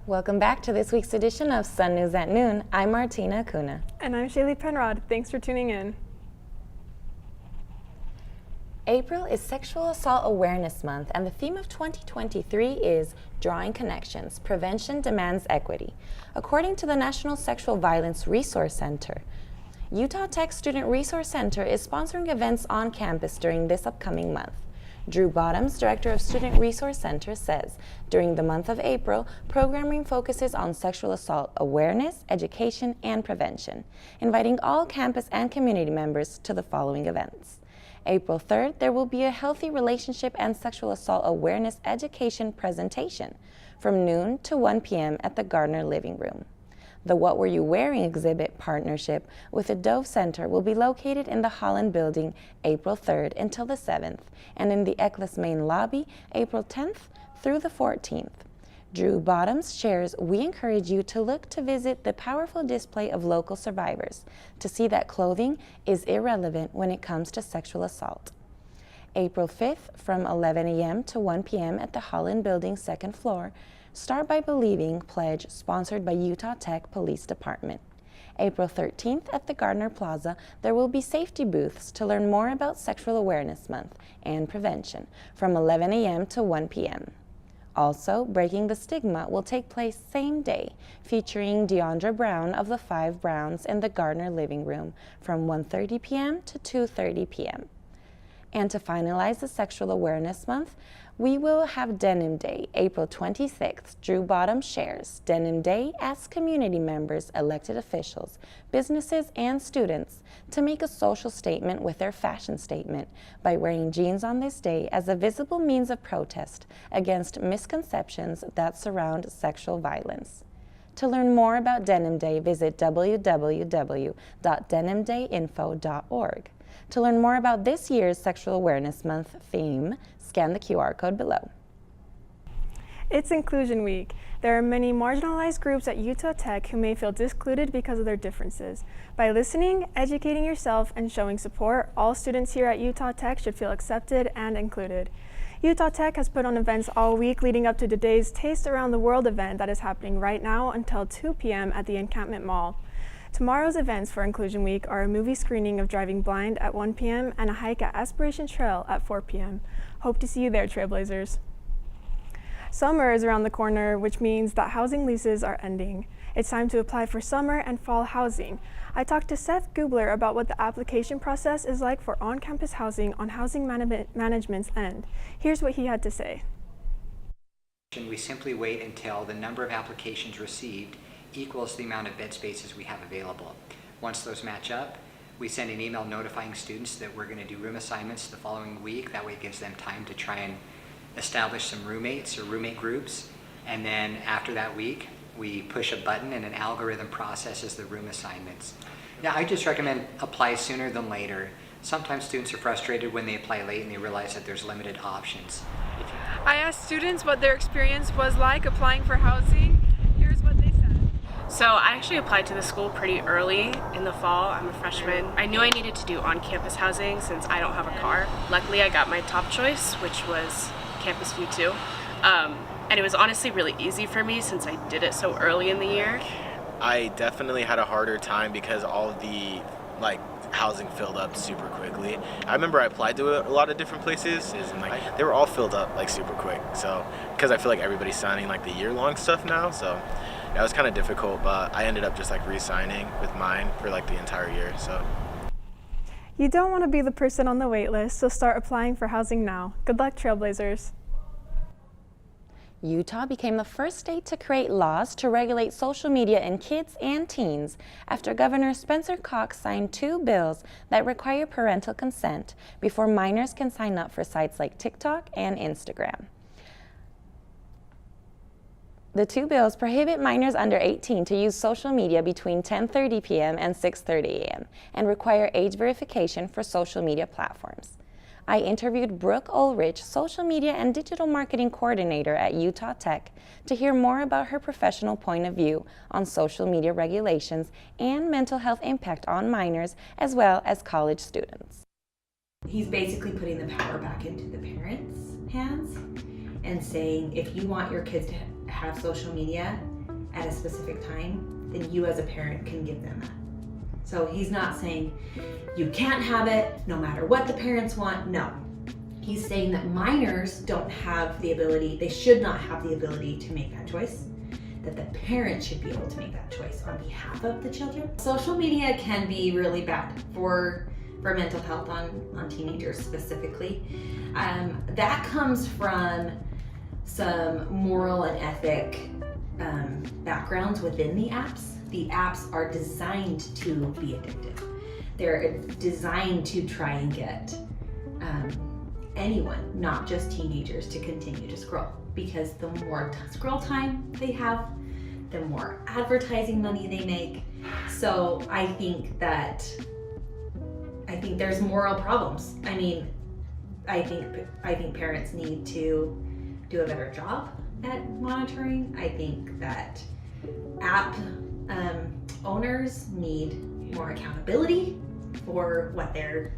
Welcome back to this week's edition of Sun News at Noon. I'm Martina Acuna. And I'm Shaylee Penrod. Thanks for tuning in. April is Sexual Assault Awareness Month, and the theme of 2023 is Drawing Connections, Prevention Demands Equity. According to the National Sexual Violence Resource Center, Utah Tech Student Resource Center is sponsoring events on campus during this upcoming month. Drew Bottoms, Director of Student Resource Center, says during the month of April, programming focuses on sexual assault awareness, education, and prevention, inviting all campus and community members to the following events. April 3rd, there will be a healthy relationship and sexual assault awareness education presentation from noon to 1 p.m. at the Gardner Living Room. The What Were You Wearing exhibit partnership with the Dove Center will be located in the Holland Building April 3rd until the 7th, and in the ECLAS main lobby April 10th through the 14th. Drew Bottoms shares, we encourage you to look to visit the powerful display of local survivors to see that clothing is irrelevant when it comes to sexual assault. April 5th from 11 a.m. to 1 p.m. at the Holland Building second floor, Start by Believing pledge sponsored by Utah Tech Police Department. April 13th at the Gardner Plaza, there will be safety booths to learn more about Sexual Awareness Month and prevention from 11 a.m. to 1 p.m. Also, Breaking the Stigma will take place same day, featuring Deandra Brown of the Five Browns in the Gardner Living Room from 1:30 p.m. to 2:30 p.m. And to finalize the Sexual Awareness Month, we will have Denim Day, April 26th. Drew Bottoms shares Denim Day asks community members, elected officials, businesses, and students to make a social statement with their fashion statement by wearing jeans on this day as a visible means of protest against misconceptions that surround sexual violence. To learn more about Denim Day, visit www.denimdayinfo.org. To learn more about this year's Sexual Awareness Month theme, scan the QR code below. It's Inclusion Week. There are many marginalized groups at Utah Tech who may feel discluded because of their differences. By listening, educating yourself, and showing support, all students here at Utah Tech should feel accepted and included. Utah Tech has put on events all week leading up to today's Taste Around the World event that is happening right now until 2 p.m. at the Encampment Mall. Tomorrow's events for Inclusion Week are a movie screening of Driving Blind at 1 p.m. and a hike at Aspiration Trail at 4 p.m. Hope to see you there, Trailblazers. Summer is around the corner, which means that housing leases are ending. It's time to apply for summer and fall housing. I talked to Seth Gubler about what the application process is like for on-campus housing on Housing Management's end. Here's what he had to say. We simply wait until the number of applications received equals the amount of bed spaces we have available. Once those match up, we send an email notifying students that we're going to do room assignments the following week. That way it gives them time to try and establish some roommates or roommate groups. And then after that week, we push a button and an algorithm processes the room assignments. Now, I just recommend apply sooner than later. Sometimes students are frustrated when they apply late and they realize that there's limited options. I asked students what their experience was like applying for housing. Here's what they said. So I actually applied to the school pretty early in the fall. I'm a freshman. I knew I needed to do on-campus housing since I don't have a car. Luckily, I got my top choice, which was Campus View 2. And it was honestly really easy for me since I did it so early in the year. I definitely had a harder time because all of the housing filled up super quickly. I remember I applied to a lot of different places and they were all filled up super quick. So because I feel like everybody's signing the year-long stuff now, so that was kind of difficult, but I ended up just re-signing with mine for the entire year. So you don't want to be the person on the wait list, so start applying for housing now. Good luck, Trailblazers. Utah became the first state to create laws to regulate social media in kids and teens after Governor Spencer Cox signed 2 bills that require parental consent before minors can sign up for sites like TikTok and Instagram. The 2 bills prohibit minors under 18 to use social media between 10:30 p.m. and 6:30 a.m. and require age verification for social media platforms. I interviewed Brooke Ulrich, social media and digital marketing coordinator at Utah Tech, to hear more about her professional point of view on social media regulations and mental health impact on minors as well as college students. He's basically putting the power back into the parents' hands and saying, if you want your kids to have social media, at a specific time, then you as a parent can give them that. So he's not saying you can't have it no matter what the parents want. No. He's saying that minors don't have the ability, they should not have the ability to make that choice, that the parents should be able to make that choice on behalf of the children. Social media can be really bad for mental health on teenagers specifically. That comes from some moral and ethic backgrounds within the apps. The apps are designed to be addictive. They're designed to try and get anyone, not just teenagers, to continue to scroll, because the more scroll time they have, the more advertising money they make. So I think there's moral problems. I mean, I think parents need to do a better job at monitoring. I think that app owners need more accountability for what their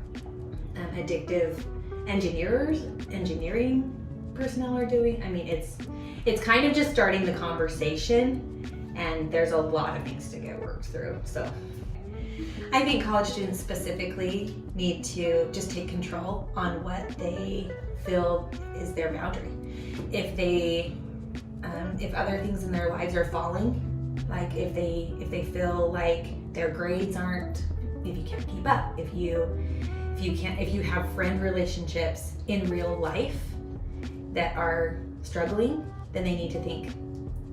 addictive engineering personnel are doing. I mean, it's kind of just starting the conversation, and there's a lot of things to get worked through. So I think college students specifically need to just take control on what they feel is their boundary. If other things in their lives are falling, like if they feel like their grades aren't, if you can't keep up, if you have friend relationships in real life that are struggling, then they need to think,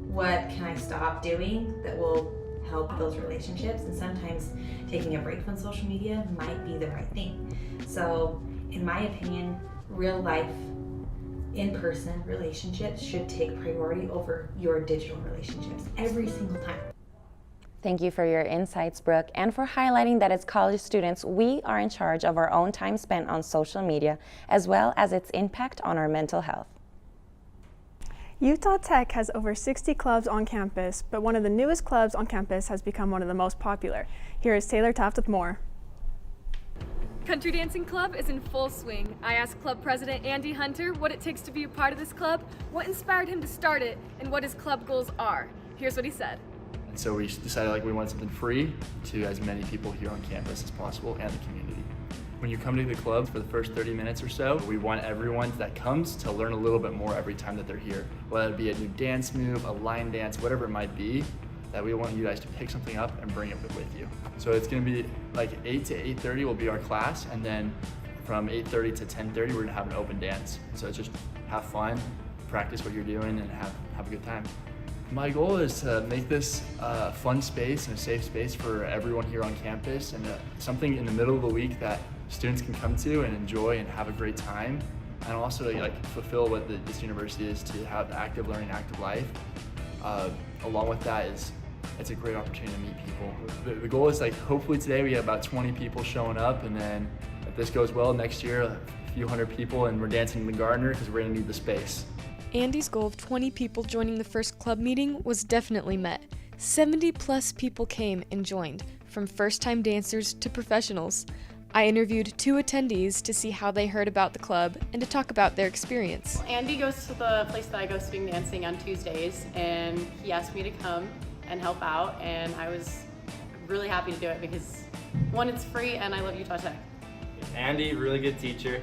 what can I stop doing that will help those relationships? And sometimes taking a break from social media might be the right thing. So in my opinion, real life, in-person relationships should take priority over your digital relationships every single time. Thank you for your insights, Brooke, and for highlighting that as college students, we are in charge of our own time spent on social media, as well as its impact on our mental health. Utah Tech has over 60 clubs on campus, but one of the newest clubs on campus has become one of the most popular. Here is Taylor Taft with more. Country Dancing Club is in full swing. I asked Club President Andy Hunter what it takes to be a part of this club, what inspired him to start it, and what his club goals are. Here's what he said. And so we decided we wanted something free to as many people here on campus as possible and the community. When you come to the club for the first 30 minutes or so, we want everyone that comes to learn a little bit more every time that they're here. Whether it be a new dance move, a line dance, whatever it might be, that we want you guys to pick something up and bring it with you. So it's gonna be like 8 to 8:30 will be our class, and then from 8:30 to 10:30 we're gonna have an open dance. So it's just have fun, practice what you're doing, and have a good time. My goal is to make this a fun space and a safe space for everyone here on campus, and something in the middle of the week that students can come to and enjoy and have a great time, and also like fulfill what this university is, to have active learning, active life. Along with that it's a great opportunity to meet people. The goal is like hopefully today we have about 20 people showing up, and then if this goes well next year a few hundred people, and we're dancing in the Gardner because we're gonna need the space. Andy's goal of 20 people joining the first club meeting was definitely met. 70 plus people came and joined, from first-time dancers to professionals. I interviewed 2 attendees to see how they heard about the club and to talk about their experience. Andy goes to the place that I go swing dancing on Tuesdays, and he asked me to come and help out, and I was really happy to do it because, one, it's free, and I love Utah Tech. Andy, really good teacher.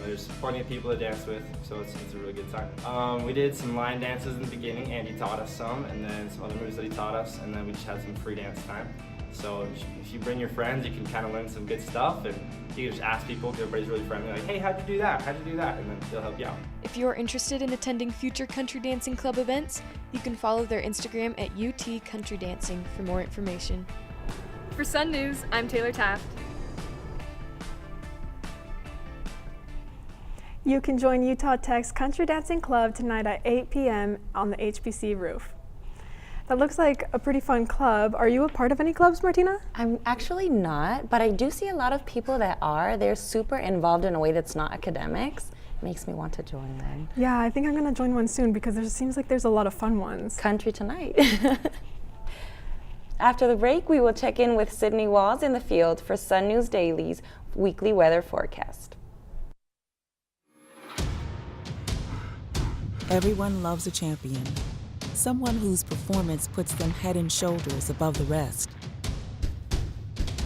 There's plenty of people to dance with, so it's a really good time. We did some line dances in the beginning. Andy taught us some, and then some other moves that he taught us, and then we just had some free dance time. So if you bring your friends, you can kind of learn some good stuff, and you can just ask people, everybody's really friendly, like, hey, how'd you do that? How'd you do that? And then they'll help you out. If you're interested in attending future Country Dancing Club events, you can follow their Instagram at UT Country Dancing for more information. For Sun News, I'm Taylor Taft. You can join Utah Tech's Country Dancing Club tonight at 8 p.m. on the HBC roof. That looks like a pretty fun club. Are you a part of any clubs, Martina? I'm actually not, but I do see a lot of people that are. They're super involved in a way that's not academics. It makes me want to join them. Yeah, I think I'm gonna join one soon because there seems like there's a lot of fun ones. Country tonight. After the break, we will check in with Sydney Walls in the field for Sun News Daily's weekly weather forecast. Everyone loves a champion, someone whose performance puts them head and shoulders above the rest.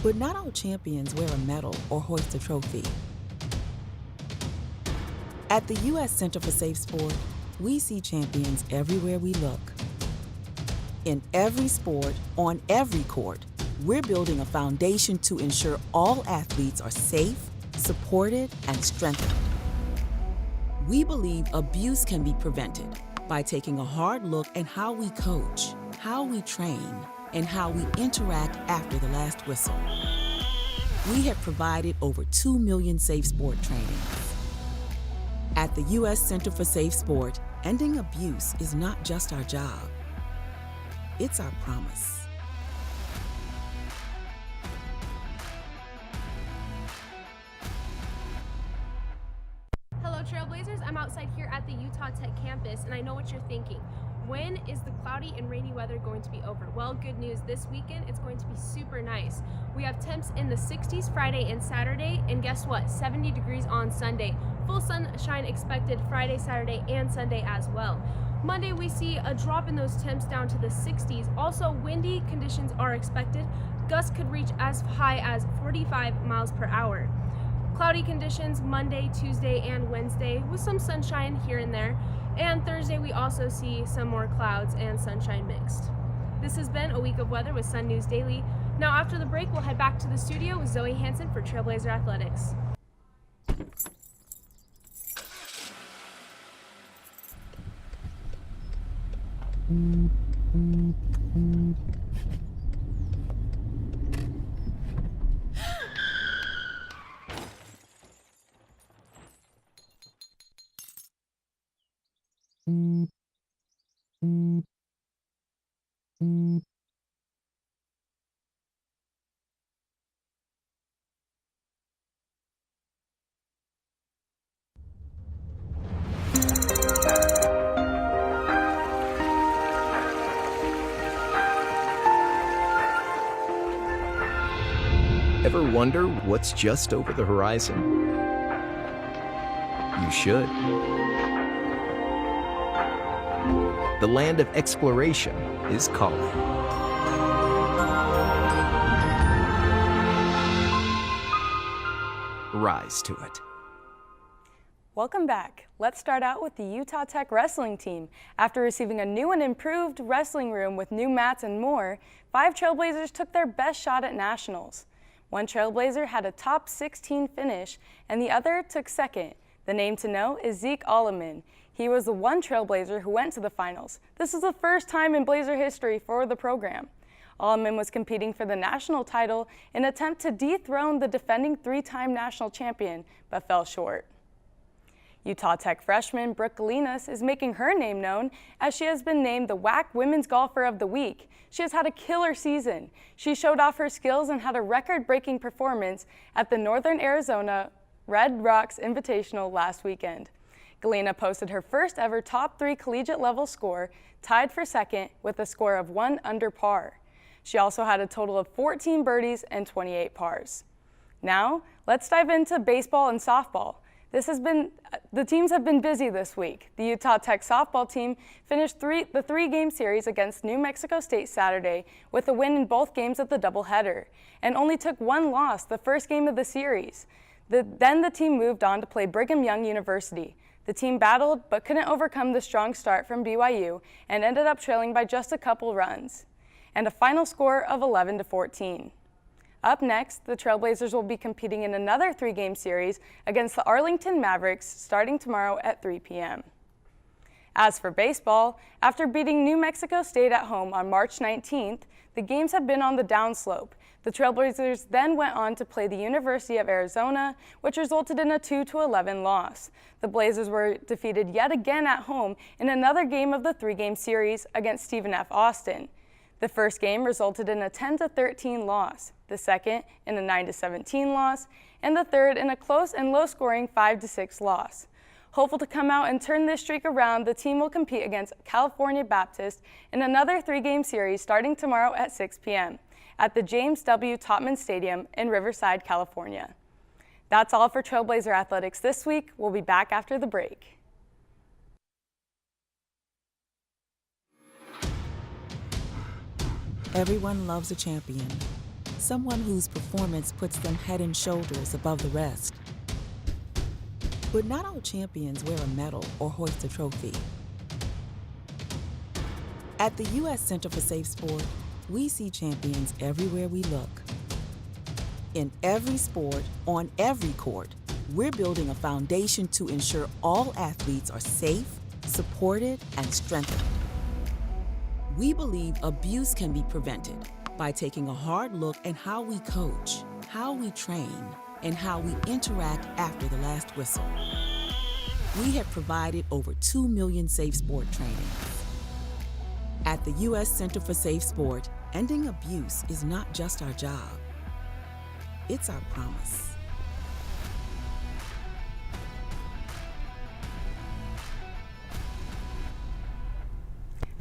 But not all champions wear a medal or hoist a trophy. At the U.S. Center for Safe Sport, we see champions everywhere we look. In every sport, on every court, we're building a foundation to ensure all athletes are safe, supported, and strengthened. We believe abuse can be prevented by taking a hard look at how we coach, how we train, and how we interact after the last whistle. We have provided over 2 million safe sport trainings. At the U.S. Center for Safe Sport, ending abuse is not just our job, it's our promise. Hello Trailblazers, I'm outside here at the Utah Tech campus and I know what you're thinking. When is the cloudy and rainy weather going to be over? Well, good news, this weekend it's going to be super nice. We have temps in the 60s Friday and Saturday, and guess what? 70 degrees on Sunday. Full sunshine expected Friday, Saturday, and Sunday as well. Monday we see a drop in those temps down to the 60s. Also, windy conditions are expected. Gusts could reach as high as 45 miles per hour. Cloudy conditions Monday, Tuesday, and Wednesday with some sunshine here and there. And Thursday we also see some more clouds and sunshine mixed. This has been a week of weather with Sun News Daily. Now after the break we'll head back to the studio with Zoe Hansen for Trailblazer Athletics. Ever wonder what's just over the horizon? You should. The land of exploration is calling. Rise to it. Welcome back. Let's start out with the Utah Tech wrestling team. After receiving a new and improved wrestling room with new mats and more, 5 Trailblazers took their best shot at nationals. One Trailblazer had a top 16 finish, and the other took second. The name to know is Zeke Alleman. He was the one Trailblazer who went to the finals. This is the first time in Blazer history for the program. Alleman was competing for the national title in an attempt to dethrone the defending 3-time national champion, but fell short. Utah Tech freshman Brooke Galinas is making her name known as she has been named the WAC Women's Golfer of the Week. She has had a killer season. She showed off her skills and had a record-breaking performance at the Northern Arizona Red Rocks Invitational last weekend. Galina posted her first ever top 3 collegiate level score, tied for second with a score of 1 under par. She also had a total of 14 birdies and 28 pars. Now, let's dive into baseball and softball. The teams have been busy this week. The Utah Tech softball team finished the 3-game series against New Mexico State Saturday with a win in both games of the doubleheader, and only took 1 loss the first game of the series. Then the team moved on to play Brigham Young University. The team battled but couldn't overcome the strong start from BYU and ended up trailing by just a couple runs, and a final score of 11-14. Up next, the Trailblazers will be competing in another 3-game series against the Arlington Mavericks starting tomorrow at 3 p.m. As for baseball, after beating New Mexico State at home on March 19th, the games have been on the downslope. The Trailblazers then went on to play the University of Arizona, which resulted in a 2-11 loss. The Blazers were defeated yet again at home in another game of the 3-game series against Stephen F. Austin. The first game resulted in a 10-13 loss, the second in a 9-17 loss, and the third in a close and low-scoring 5-6 loss. Hopeful to come out and turn this streak around, the team will compete against California Baptist in another 3-game series starting tomorrow at 6 p.m. at the James W. Topman Stadium in Riverside, California. That's all for Trailblazer Athletics this week. We'll be back after the break. Everyone loves a champion, someone whose performance puts them head and shoulders above the rest. But not all champions wear a medal or hoist a trophy. At the U.S. Center for Safe Sport, we see champions everywhere we look. In every sport, on every court, we're building a foundation to ensure all athletes are safe, supported, and strengthened. We believe abuse can be prevented by taking a hard look at how we coach, how we train, and how we interact after the last whistle. We have provided over 2 million safe sport trainings. At the U.S. Center for Safe Sport, ending abuse is not just our job, it's our promise.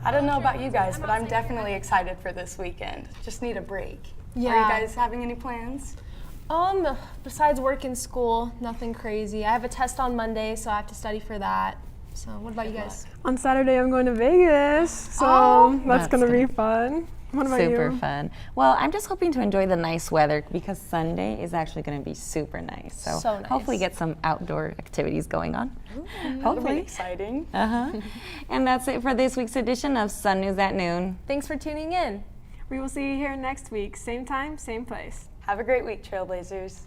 I don't know about you guys, but I'm definitely excited for this weekend. Just need a break. Yeah. Are you guys having any plans? Besides work and school, nothing crazy. I have a test on Monday, so I have to study for that. So what about you guys? On Saturday, I'm going to Vegas, so that's That's gonna be gonna- fun. What about Super you? fun. Well, I'm just hoping to enjoy the nice weather because Sunday is actually going to be super nice. So, So nice. hopefully get some outdoor activities going on. That'll be Hopefully. exciting. And that's it for this week's edition of Sun News at Noon. Thanks for tuning in. We will see you here next week, same time, same place. Have a great week, Trailblazers.